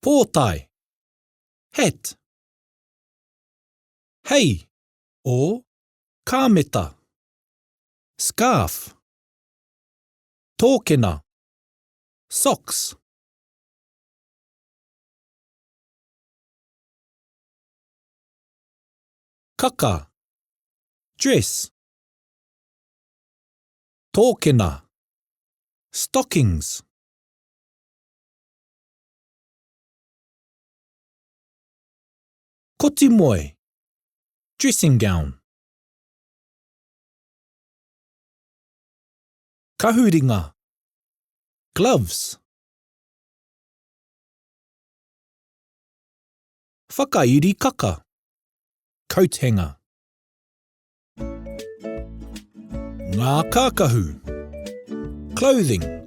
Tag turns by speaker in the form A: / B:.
A: Pōtai, hat. Hei, or kāmeta, scarf. Tōkena, socks. Kaka, dress. Tōkena, stockings. Koti moe, dressing gown. Kahuringa, gloves. Whakairi kaka, coat hanger. Ngā kākahu, clothing.